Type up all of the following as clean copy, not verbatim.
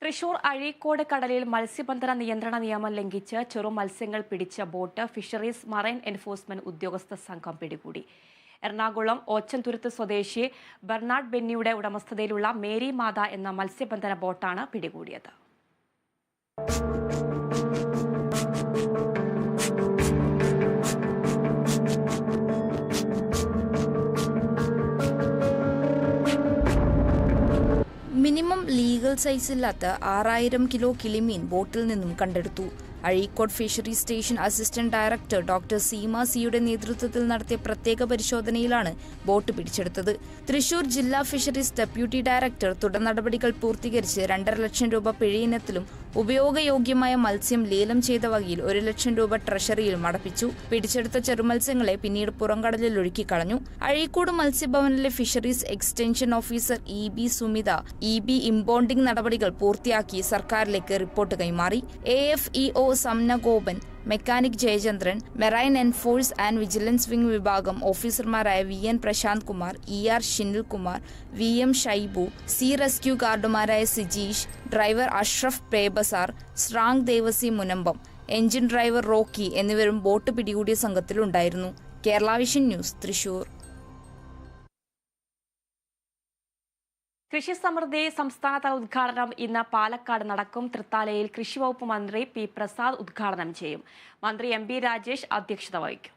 തൃശൂർ അഴീക്കോട് കടലിൽ മത്സ്യബന്ധന നിയന്ത്രണ നിയമം ലംഘിച്ച് ചെറു മത്സ്യങ്ങൾ പിടിച്ച ബോട്ട് ഫിഷറീസ് മറൈൻ എൻഫോഴ്സ്മെന്റ് ഉദ്യോഗസ്ഥ സംഘം പിടികൂടി. എറണാകുളം ഓച്ചന്തുരുത്ത് സ്വദേശി ബെർണാഡ് ബെന്നിയുടെ ഉടമസ്ഥതയിലുള്ള മേരി മാത എന്ന മത്സ്യബന്ധന ബോട്ടാണ് പിടികൂടിയത്. മിനിമം ലീഗൽ സൈസില്ലാത്ത 6000 കിലോ കിളിമീൻ ബോട്ടിൽ നിന്നും കണ്ടെടുത്തു. Azhikode fisheries station assistant director doctor Seema സിയുടെ നേതൃത്വത്തിൽ നടത്തിയ പ്രത്യേക പരിശോധനയിലാണ് ബോട്ട് പിടിച്ചെടുത്തത്. തൃശൂർ ജില്ലാ ഫിഷറീസ് ഡെപ്യൂട്ടി ഡയറക്ടർ തുടർ നടപടികൾ പൂർത്തീകരിച്ച് 2.5 ലക്ഷം രൂപ പിഴയിനത്തിലും ഉപയോഗയോഗ്യമായ മത്സ്യം ലേലം ചെയ്ത വകയിൽ 1 ലക്ഷം രൂപ ട്രഷറിയിൽ മടപ്പിച്ചു. പിടിച്ചെടുത്ത ചെറുമത്സ്യങ്ങളെ പിന്നീട് പുറംകടലിൽ ഒഴുക്കിക്കളഞ്ഞു. അഴീക്കോട് മത്സ്യഭവനിലെ fisheries extension officer EB Sumitha EB impounding നടപടികൾ പൂർത്തിയാക്കി സർക്കാരിലേക്ക് റിപ്പോർട്ട് കൈമാറി. AFEO Samna Gopan, mechanic Jayachandran, marine enforce and vigilance wing വിഭാഗം ഓഫീസർമാരായ VN Prashanth Kumar, ER Shinil Kumar, VM Shaibu, sea rescue ഗാർഡുമാരായ സിജീഷ്, ഡ്രൈവർ അഷ്റഫ് പ്രേബസാർ, സ്രാങ് ദേവസി മുനമ്പം, എഞ്ചിൻ ഡ്രൈവർ റോക്കി എന്നിവരും ബോട്ട് പിടികൂടിയ സംഘത്തിലുണ്ടായിരുന്നു. Kerala vision news, Thrissur. കൃഷി സമൃദ്ധി സംസ്ഥാനതല ഉദ്ഘാടനം ഇന്ന് പാലക്കാട് നടക്കും. തൃത്താലയിൽ കൃഷിവകുപ്പ് മന്ത്രി P പ്രസാദ് ഉദ്ഘാടനം ചെയ്യും. മന്ത്രി MB രാജേഷ് അധ്യക്ഷത വഹിക്കും.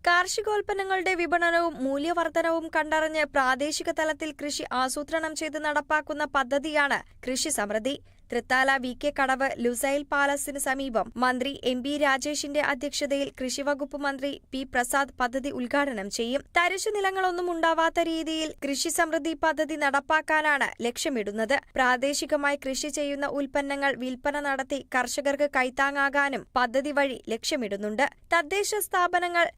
കാർഷികോൽപ്പന്നങ്ങളുടെ വിപണനവും മൂല്യവർദ്ധനവും കണ്ടറിഞ്ഞ് പ്രാദേശിക തലത്തിൽ കൃഷി ആസൂത്രണം ചെയ്ത് നടപ്പാക്കുന്ന പദ്ധതിയാണ് കൃഷി സമൃദ്ധി. തൃത്താല VK കടവ് ലുസൈൽ പാലസിന് സമീപം മന്ത്രി MB രാജേഷിന്റെ അധ്യക്ഷതയിൽ കൃഷിവകുപ്പ് മന്ത്രി P പ്രസാദ് പദ്ധതി ഉദ്ഘാടനം ചെയ്യും. തരിശു നിലങ്ങളൊന്നും ഉണ്ടാവാത്ത രീതിയിൽ കൃഷി സമൃദ്ധി പദ്ധതി നടപ്പാക്കാനാണ് ലക്ഷ്യമിടുന്നത്. പ്രാദേശികമായി കൃഷി ചെയ്യുന്ന ഉൽപ്പന്നങ്ങൾ വിൽപ്പന നടത്തി കർഷകർക്ക് കൈത്താങ്ങാകാനും പദ്ധതി വഴി ലക്ഷ്യമിടുന്നുണ്ട്. തദ്ദേശ സ്ഥാപനങ്ങൾ,